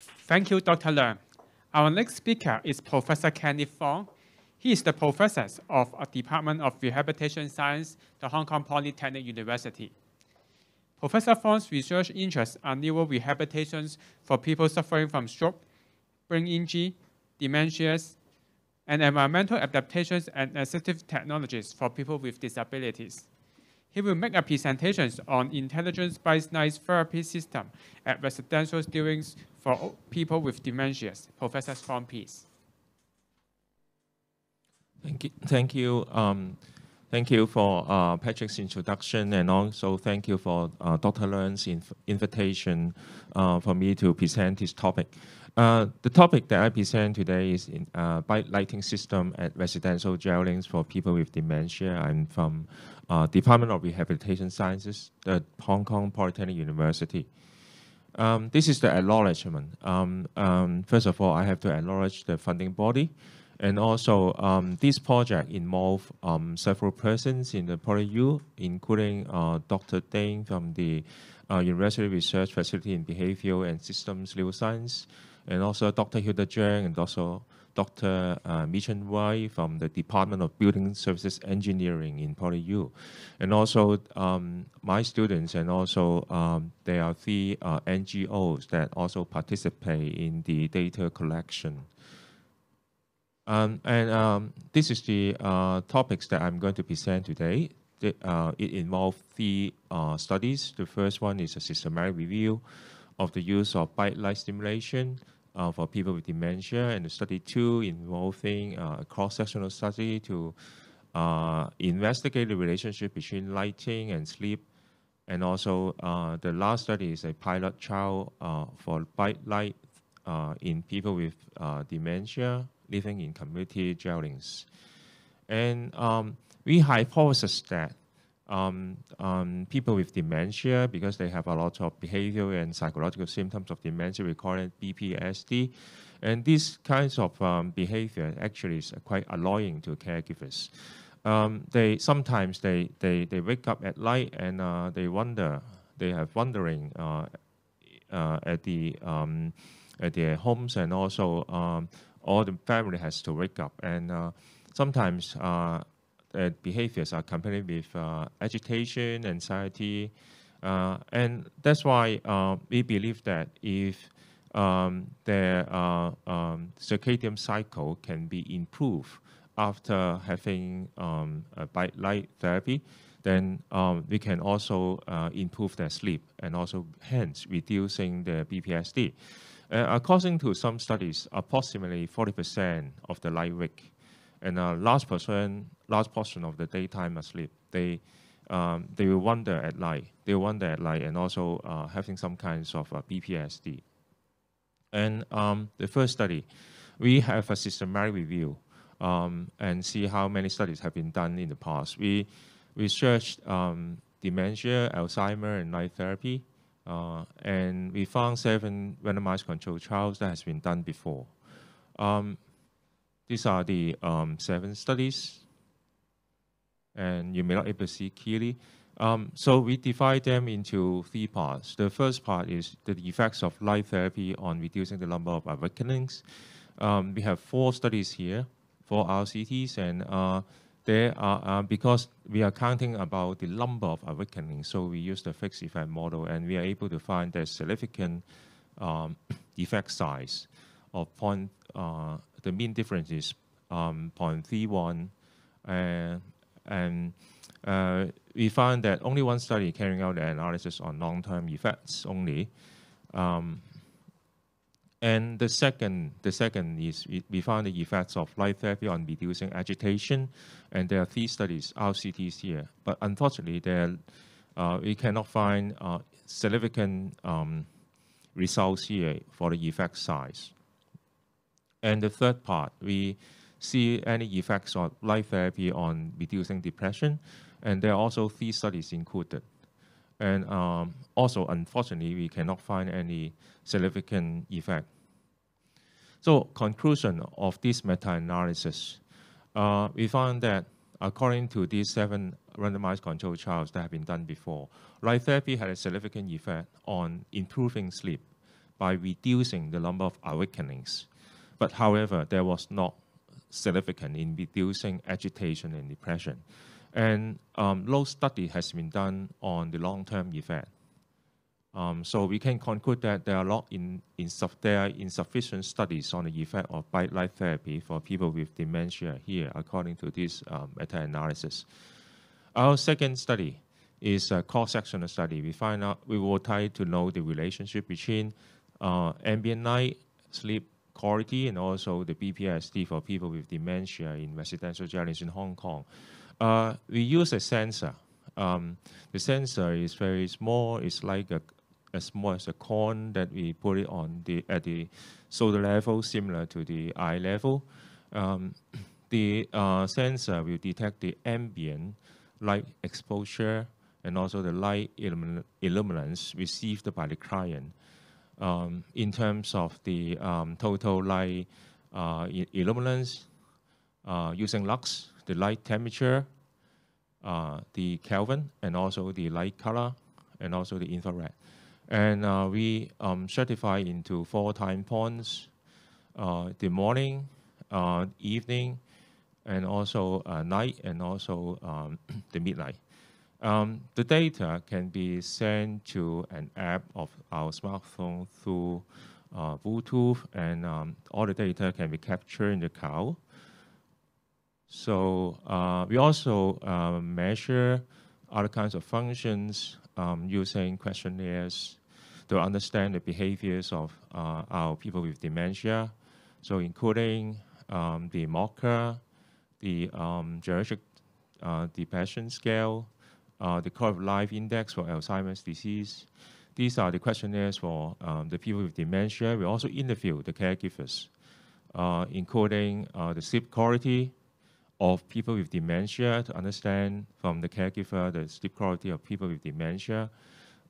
Thank you, Dr. Leung. Our next speaker is Professor Kenneth FONG. He is the professor of the Department of Rehabilitation Science, the Hong Kong Polytechnic University. Professor Fong's research interests are neural rehabilitations for people suffering from stroke, brain injury, dementias, and environmental adaptations and assistive technologies for people with disabilities. He will make a presentation on intelligence-based light therapy system at residential buildings for people with dementias. Professor Fong, please. Thank you. Thank you for Patrick's introduction, and also thank you for Dr. Leung's invitation for me to present this topic. The topic that I present today is in bright lighting system at residential dwellings for people with dementia. I'm from Department of Rehabilitation Sciences, the Hong Kong Polytechnic University. This is the acknowledgement. First of all, I have to acknowledge the funding body. And also, this project involved several persons in the PolyU, including Dr. Deng from the University Research Facility in Behavioural and Systems Neuroscience, and also Dr. Hilda Zhang and also Dr. Michan Wai from the Department of Building Services Engineering in PolyU. And also my students, and also there are 3 NGOs that also participate in the data collection. This is the topics that I'm going to present today. It involves 3 studies. The first one is a systematic review of the use of bright light stimulation for people with dementia, and the study 2 involving a cross-sectional study to investigate the relationship between lighting and sleep. And also the last study is a pilot trial for bright light in people with dementia living in community dwellings. And we hypothesize that people with dementia, because they have a lot of behavioral and psychological symptoms of dementia, we call it BPSD. And these kinds of behavior actually is quite annoying to caregivers. Sometimes they wake up at night and they have wandering at their homes, and also all the family has to wake up. And sometimes the behaviors are accompanied with agitation, anxiety, and that's why we believe that if their circadian cycle can be improved after having a bright light therapy, then we can also improve their sleep, and also hence reducing the BPSD. According to some studies, approximately 40% of the light wake and a large portion of the daytime asleep, they will wander at night. They wander at night, and also having some kinds of BPSD. And the first study, we have a systematic review and see how many studies have been done in the past. We researched dementia, Alzheimer, and light therapy. And we found 7 randomized controlled trials that has been done before. These are the 7 studies, and you may not be able to see clearly. So we divide them into 3 parts. The first part is the effects of light therapy on reducing the number of awakenings. We have 4 studies here, 4 RCTs, and there are, because we are counting about the number of awakenings, so we use the fixed effect model, and we are able to find the significant effect size of the mean difference is 0.31, and we found that only 1 study carrying out the analysis on long-term effects only. And the second is we found the effects of light therapy on reducing agitation, and there are 3 studies, RCTs here. But unfortunately, we cannot find significant results here for the effect size. And the third part, we see any effects of light therapy on reducing depression, and there are also 3 studies included. And also, unfortunately, we cannot find any significant effect. So, conclusion of this meta-analysis, we found that according to these 7 randomized controlled trials that have been done before, light therapy had a significant effect on improving sleep, by reducing the number of awakenings. But however, there was not significant in reducing agitation and depression. And no study has been done on the long-term effect. So we can conclude that there are there are insufficient studies on the effect of bright light therapy for people with dementia here, according to this meta-analysis. Our second study is a cross-sectional study. We will try to know the relationship between ambient light, sleep quality, and also the BPSD for people with dementia in residential settings in Hong Kong. We use a sensor. The sensor is very small. It's like as small as a corn that we put it on at the shoulder level, similar to the eye level. The sensor will detect the ambient light exposure and also the light illuminance received by the client in terms of the total light illuminance using lux, the light temperature, the Kelvin, and also the light color, and also the infrared. And we certify into 4 time points, the morning, evening, and also night, and also the midnight. The data can be sent to an app of our smartphone through Bluetooth, and all the data can be captured in the cloud. So we also measure other kinds of functions using questionnaires to understand the behaviors of our people with dementia. So including the MOCA, the geriatric depression scale, the quality of life index for Alzheimer's disease. These are the questionnaires for the people with dementia. We also interview the caregivers, including the sleep quality of people with dementia to understand from the caregiver the sleep quality of people with dementia,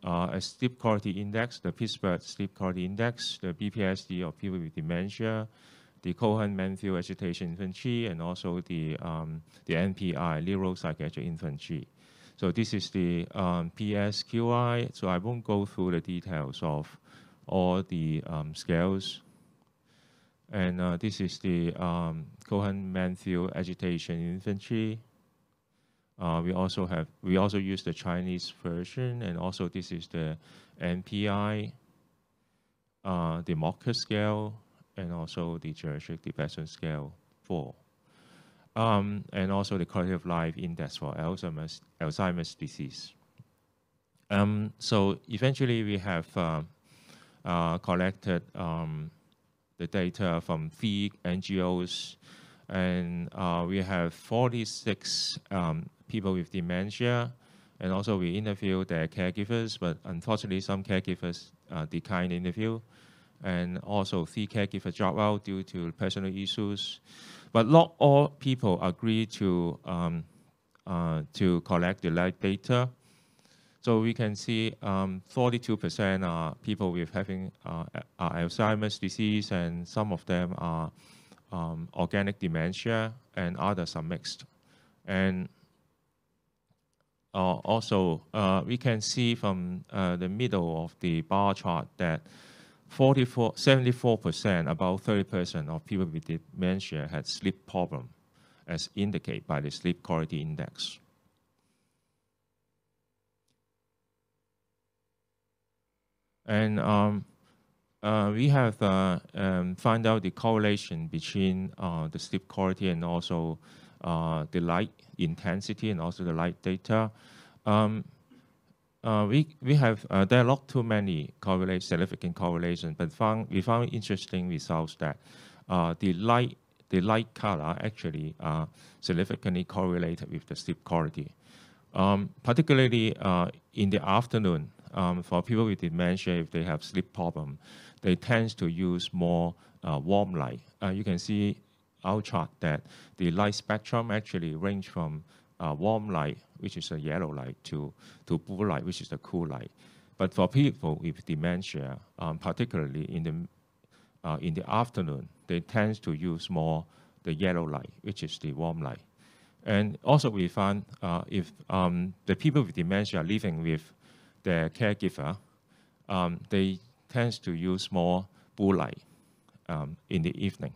a sleep quality index, the Pittsburgh Sleep Quality Index, the BPSD of people with dementia, the Cohen-Mansfield Agitation Inventory, and also the NPI, Neuropsychiatric Inventory. So this is the PSQI. So I won't go through the details of all the scales. And this is the Cohen-Mansfield Agitation Inventory. We also use the Chinese version, and also this is the NPI, the MOCA scale, and also the geriatric depression scale 4. And also the quality of life index for Alzheimer's disease. So eventually we have collected the data from 3 NGOs, and we have 46 people with dementia, and also we interviewed their caregivers, but unfortunately some caregivers declined interview, and also 3 caregivers dropped out due to personal issues. But not all people agree to collect the light data. So we can see 42% are people with having Alzheimer's disease, and some of them are organic dementia, and others are mixed. And also, we can see from the middle of the bar chart that 74%, about 30% of people with dementia had sleep problem, as indicated by the sleep quality index. And we have found out the correlation between the sleep quality and also the light intensity and also the light data. We have there are not too many significant correlations, but we found interesting results that the light color actually significantly correlated with the sleep quality. Particularly in the afternoon, for people with dementia, if they have sleep problem, they tend to use more warm light. You can see our chart that the light spectrum actually range from warm light, which is a yellow light, to blue light, which is the cool light. But for people with dementia, particularly in the afternoon, they tend to use more the yellow light, which is the warm light. And also we found if the people with dementia are living with their caregiver, they tends to use more blue light in the evening.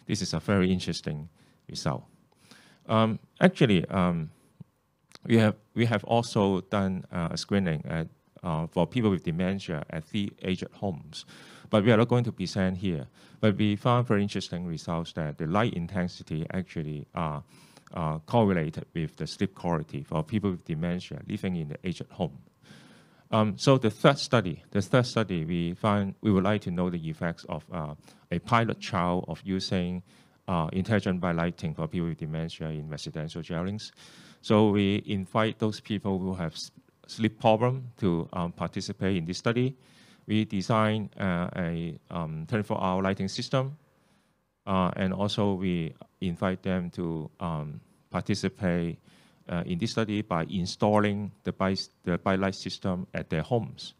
This is a very interesting result. Actually, we have also done a screening for people with dementia at 3 aged homes, but we are not going to present here. But we found very interesting results that the light intensity actually are correlated with the sleep quality for people with dementia living in the aged home. So the third study, we would like to know the effects of a pilot trial of using intelligent by lighting for people with dementia in residential dwellings. So we invite those people who have sleep problem to participate in this study. We designed a 24-hour lighting system, and also we invite them to participate in this study by installing the by light system at their homes,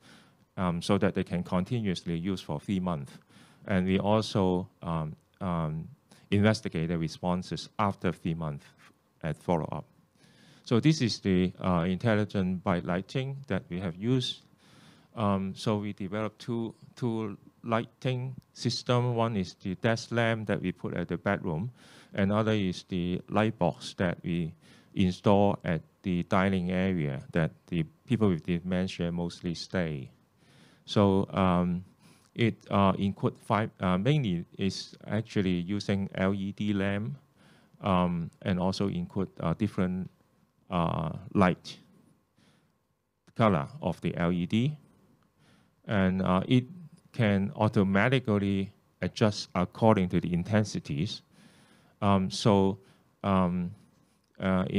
so that they can continuously use for 3 months. And we also investigate the responses after 3 months at follow-up. So this is the intelligent by lighting that we have used. So we developed two lighting system. One is the desk lamp that we put at the bedroom. Another is the light box that we install at the dining area that the people with dementia mostly stay. So it includes mainly is actually using LED lamp, and also include different light color of the LED. And it can automatically adjust according to the intensities. In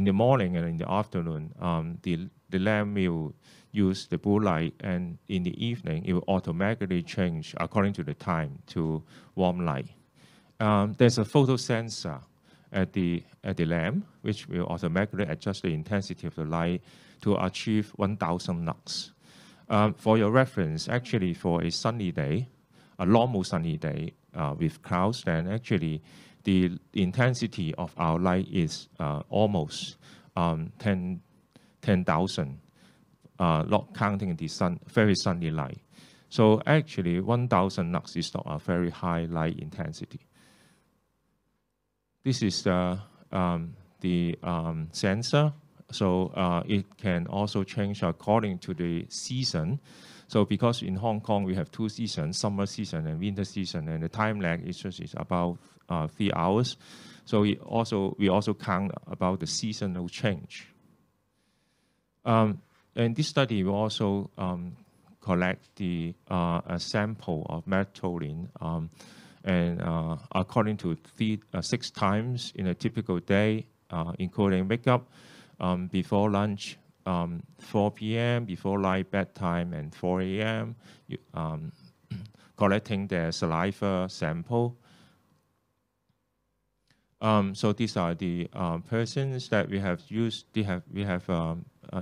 the morning and in the afternoon, the lamp will use the blue light, and in the evening, it will automatically change according to the time to warm light. There's a photo sensor at the lamp, which will automatically adjust the intensity of the light to achieve 1,000 lux. For your reference, actually for a sunny day, a normal sunny day with clouds, then actually the intensity of our light is almost 10,000, not counting the very sunny light. So actually 1,000 lux is not a very high light intensity. This is the sensor. So it can also change according to the season. So because in Hong Kong we have 2 seasons, summer season and winter season, and the time lag is about 3 hours. So we also count about the seasonal change. In this study, we also collect a sample of melatonin, and according to 6 times in a typical day, including wake up, before lunch, 4 p.m., before light bedtime, and 4 a.m., collecting their saliva sample. So these are the persons that we have used. We have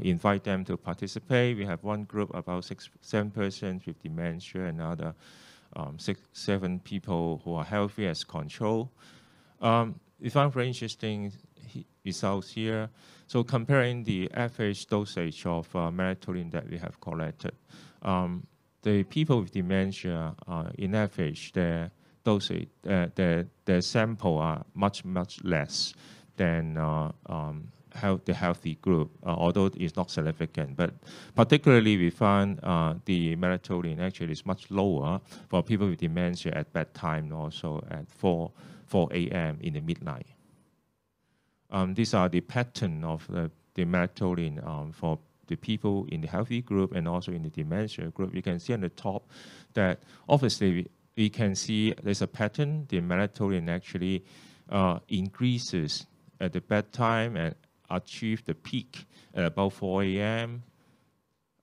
invite them to participate. We have one group, about 7 persons with dementia, and another 7 people who are healthy as control. We found very interesting results here. So comparing the average dosage of melatonin that we have collected, the people with dementia, in average, their dosage, their sample are much less than the healthy group, although it's not significant. But particularly, we found the melatonin actually is much lower for people with dementia at bedtime, also at 4 a.m. in the midnight. These are the pattern of the melatonin for the people in the healthy group and also in the dementia group. You can see on the top that obviously we can see there's a pattern. The melatonin actually increases at the bedtime and achieve the peak at about 4 a.m.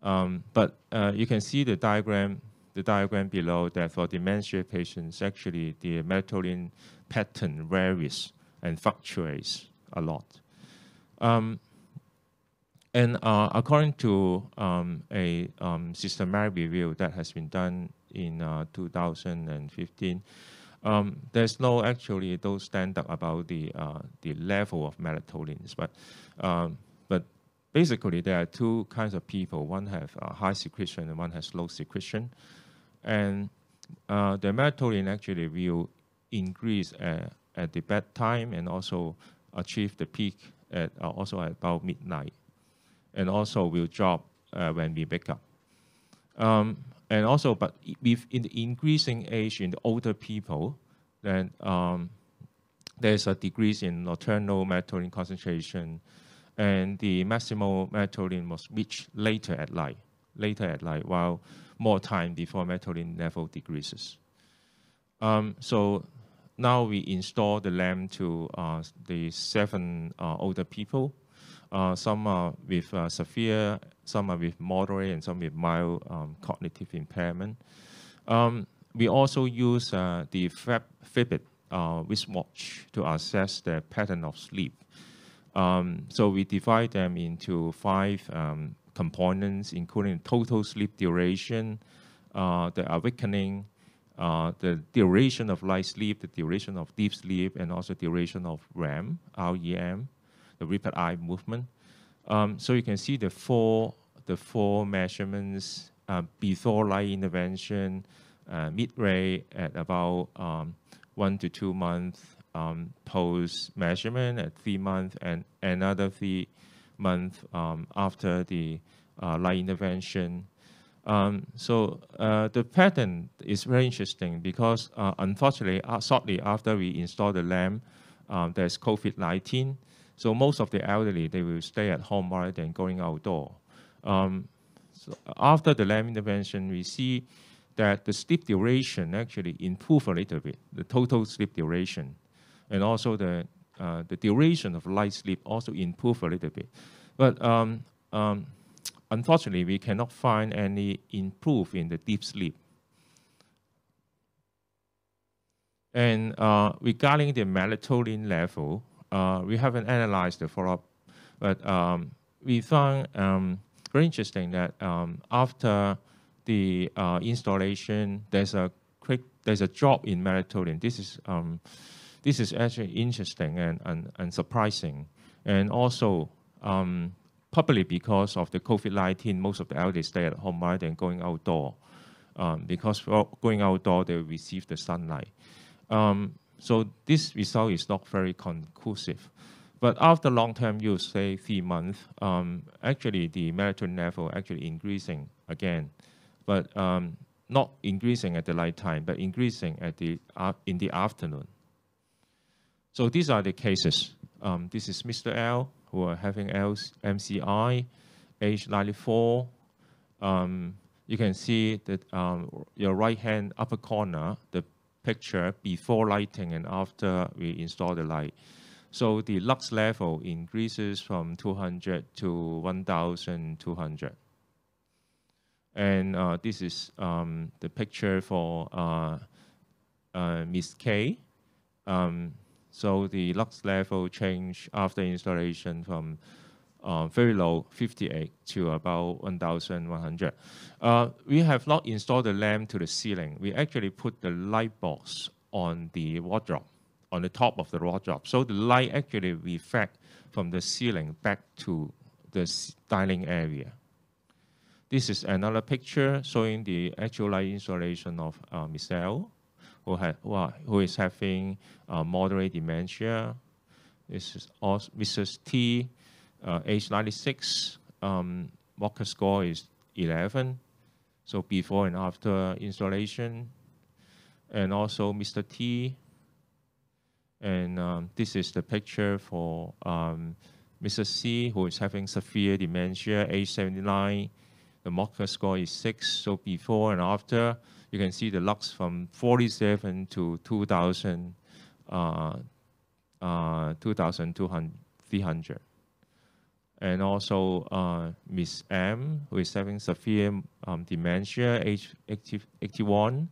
But you can see the diagram below that for dementia patients, actually the melatonin pattern varies and fluctuates a lot. And according to a systematic review that has been done in 2015, there's no actually those standard about the level of melatonins, but basically there are 2 kinds of people. One have high secretion and one has low secretion. And the melatonin actually will increase at the bedtime and also achieve the peak at also at about midnight, and also will drop when we wake up. And also, but with in the increasing age in the older people, then there's a decrease in nocturnal melatonin concentration, and the maximal melatonin was reached later at night, while more time before melatonin level decreases. So now we install the lamp to the 7 older people. Some are with severe, some are with moderate, and some with mild cognitive impairment. We also use the Fitbit wristwatch to assess the pattern of sleep. So we divide them into 5 components, including total sleep duration, the awakening, the duration of light sleep, the duration of deep sleep, and also duration of REM, REM, the rapid eye movement. So you can see the four measurements before light intervention, mid-range at about 1 to 2 months, post measurement at 3 months, and another 3 months after the light intervention. So the pattern is very interesting because unfortunately, shortly after we install the lamp, there's COVID-19. So most of the elderly, they will stay at home rather than going outdoor. So after the lamp intervention, we see that the sleep duration actually improved a little bit, the total sleep duration. And also the duration of light sleep also improved a little bit. But unfortunately, we cannot find any improve in the deep sleep. And regarding the melatonin level, we haven't analyzed the follow-up, but we found very interesting that after the installation, there's a drop in melatonin. This is actually interesting and surprising, and also probably because of the COVID-19, most of the elderly stay at home rather than going outdoor, because going outdoor they receive the sunlight. So this result is not very conclusive. But after long-term use, say 3 months, actually the melatonin level actually increasing again, but not increasing at the night time, but increasing at in the afternoon. So these are the cases. This is Mr. L, who are having MCI, age 94. You can see that your right-hand upper corner, the picture before lighting and after we install the light. So the lux level increases from 200 to 1,200. And this is the picture for Miss K. So the lux level changed after installation from very low, 58, to about 1,100. We have not installed the lamp to the ceiling. We actually put the light box on the wardrobe, on the top of the wardrobe. So the light actually reflects from the ceiling back to the dining area. This is another picture showing the actual light installation of Miss L, who is having moderate dementia. This is also Mrs. T, age 96. Walker score is 11. So before and after installation. And also Mr. T. And this is the picture for Mrs. C, who is having severe dementia, age 79. The Walker score is 6. So before and after, you can see the lux from 47 to 2,000, 2,300. And also Miss M, who is having severe dementia, age 81.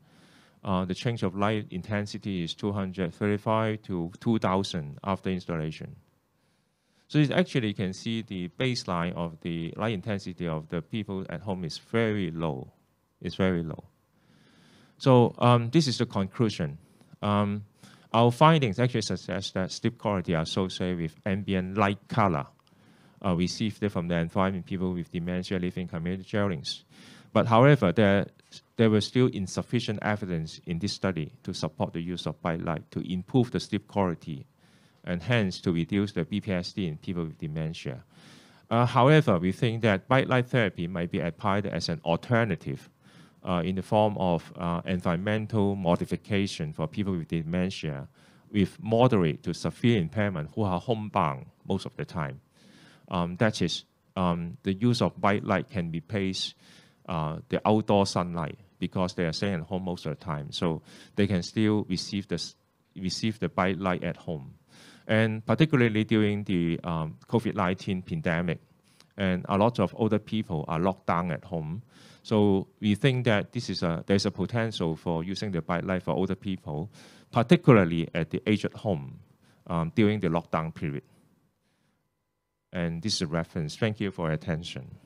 The change of light intensity is 235 to 2,000 after installation. So it's actually, you can see the baseline of the light intensity of the people at home is very low. It's very low. So this is the conclusion. Our findings actually suggest that sleep quality are associated with ambient light color received from the environment people with dementia living in community dwellings. But however, there was still insufficient evidence in this study to support the use of bright light to improve the sleep quality and hence to reduce the BPSD in people with dementia. However, we think that bright light therapy might be applied as an alternative in the form of environmental modification for people with dementia with moderate to severe impairment who are homebound most of the time. That is, the use of bright light can replace the outdoor sunlight because they are staying at home most of the time. So they can still receive the bright light at home. And particularly during the COVID-19 pandemic, and a lot of older people are locked down at home. So we think that there's a potential for using the bright light for older people, particularly at the age at home during the lockdown period. And this is a reference. Thank you for your attention.